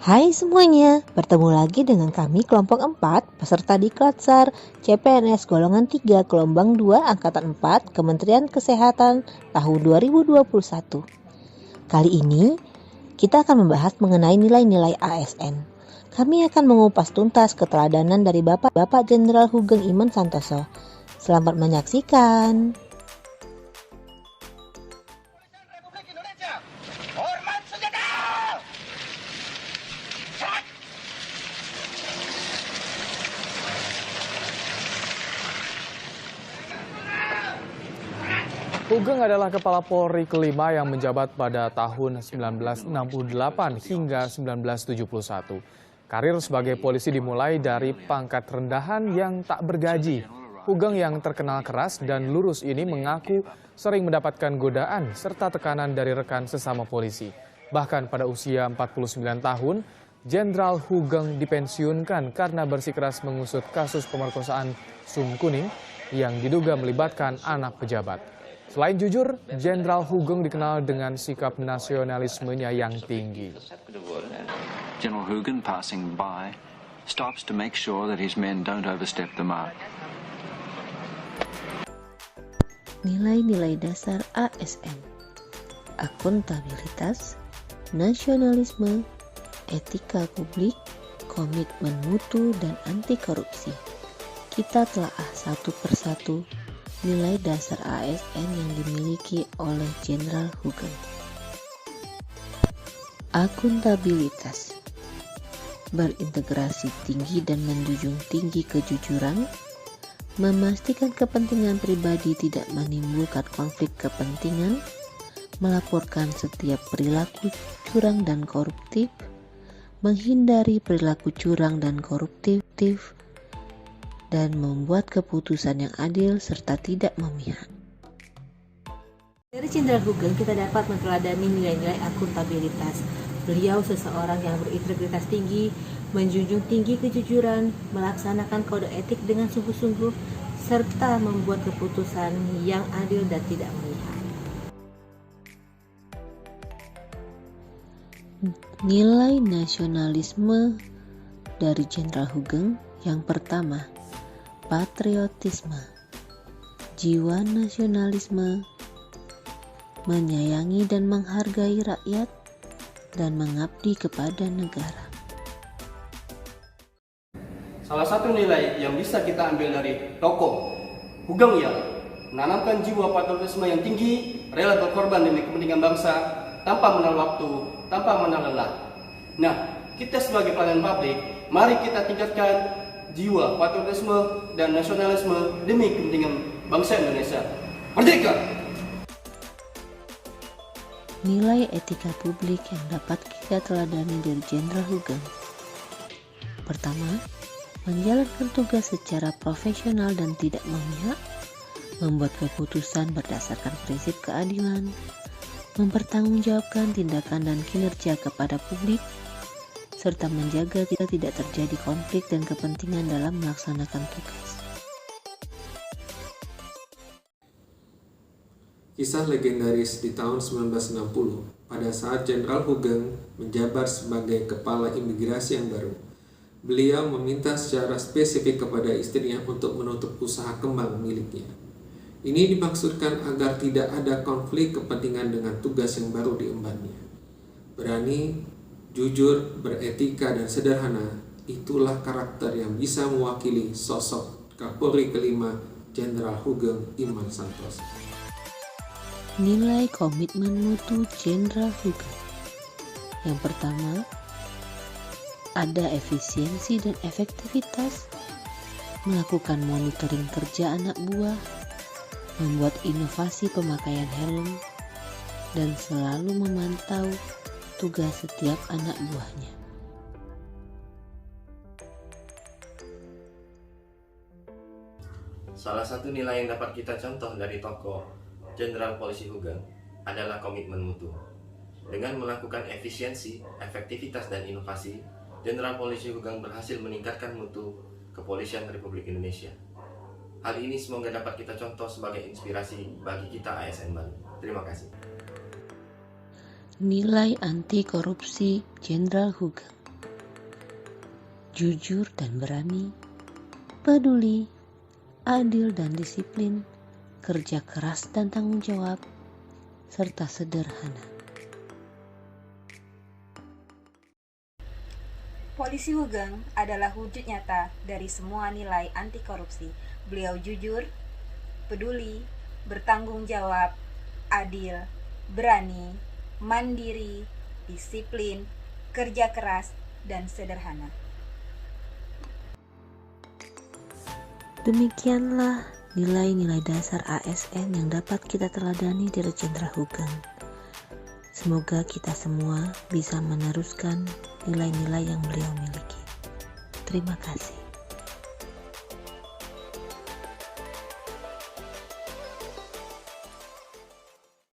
Hai semuanya, bertemu lagi dengan kami kelompok 4, peserta Diklat SAR CPNS golongan 3 gelombang 2 angkatan 4 Kementerian Kesehatan tahun 2021. Kali ini kita akan membahas mengenai nilai-nilai ASN. Kami akan mengupas tuntas keteladanan dari Bapak Jenderal Hugeng Iman Santoso. Selamat menyaksikan. Republik Indonesia, hormat senjata! Hugeng adalah Kepala Polri kelima yang menjabat pada tahun 1968 hingga 1971. Karir sebagai polisi dimulai dari pangkat rendahan yang tak bergaji. Hugeng yang terkenal keras dan lurus ini mengaku sering mendapatkan godaan serta tekanan dari rekan sesama polisi. Bahkan pada usia 49 tahun, Jenderal Hugeng dipensiunkan karena bersikeras mengusut kasus pemerkosaan Sum Kuning yang diduga melibatkan anak pejabat. Selain jujur, Jenderal Hugeng dikenal dengan sikap nasionalismenya yang tinggi. General Huguen passing by stops to make sure that his men don't overstep the mark. Nilai-nilai dasar ASN: akuntabilitas, nasionalisme, etika publik, komitmen mutu, dan anti korupsi. Kita telaah satu persatu nilai dasar ASN yang dimiliki oleh Jenderal Hugeng. Akuntabilitas: berintegrasi tinggi dan menjunjung tinggi kejujuran, memastikan kepentingan pribadi tidak menimbulkan konflik kepentingan, melaporkan setiap perilaku curang dan koruptif, menghindari perilaku curang dan koruptif, dan membuat keputusan yang adil serta tidak memihak. Dari Jenderal Hugeng kita dapat meneladani nilai-nilai akuntabilitas. Beliau seseorang yang berintegritas tinggi, menjunjung tinggi kejujuran, melaksanakan kode etik dengan sungguh-sungguh, serta membuat keputusan yang adil dan tidak memihak. Nilai nasionalisme dari Jenderal Hugeng: yang pertama, patriotisme, jiwa nasionalisme, menyayangi dan menghargai rakyat, dan mengabdi kepada negara. Salah satu nilai yang bisa kita ambil dari tokoh Hugeng ialah menanamkan jiwa patriotisme yang tinggi, rela berkorban demi kepentingan bangsa, tanpa mengenal waktu, tanpa mengenal lelah. Nah, kita sebagai pelayan publik, mari kita tingkatkan jiwa patriotisme dan nasionalisme demi kepentingan bangsa Indonesia. Merdeka! Nilai etika publik yang dapat kita teladani dari Jenderal Hugeng: pertama, menjalankan tugas secara profesional dan tidak memihak, membuat keputusan berdasarkan prinsip keadilan, mempertanggungjawabkan tindakan dan kinerja kepada publik, serta menjaga tidak terjadi konflik dan kepentingan dalam melaksanakan tugas. Kisah legendaris di tahun 1960 pada saat Jenderal Hugeng menjabat sebagai Kepala Imigrasi yang baru. Beliau meminta secara spesifik kepada istrinya untuk menutup usaha kembang miliknya. Ini dimaksudkan agar tidak ada konflik kepentingan dengan tugas yang baru diembannya. Berani, jujur, beretika, dan sederhana, itulah karakter yang bisa mewakili sosok Kapolri kelima Jenderal Hugeng Iman Santoso. Nilai komitmen mutu Jenderal Hugeng: yang pertama, ada efisiensi dan efektivitas, melakukan monitoring kerja anak buah, membuat inovasi pemakaian helm, dan selalu memantau tugas setiap anak buahnya. Salah satu nilai yang dapat kita contoh dari tokoh Jenderal Polisi Hugeng adalah komitmen mutu. Dengan melakukan efisiensi, efektivitas, dan inovasi, Jenderal Polisi Hugeng berhasil meningkatkan mutu Kepolisian Republik Indonesia. Hal ini semoga dapat kita contoh sebagai inspirasi bagi kita ASN baru. Terima kasih. Nilai anti korupsi Jenderal Hugeng: jujur dan berani, peduli, adil dan disiplin, kerja keras dan tanggung jawab, serta sederhana. Polisi Hugeng adalah wujud nyata dari semua nilai anti korupsi. Beliau jujur, peduli, bertanggung jawab, adil, berani, mandiri, disiplin, kerja keras, dan sederhana. Demikianlah nilai-nilai dasar ASN yang dapat kita teladani dari Jenderal Hugeng. Semoga kita semua bisa meneruskan nilai-nilai yang beliau miliki. Terima kasih.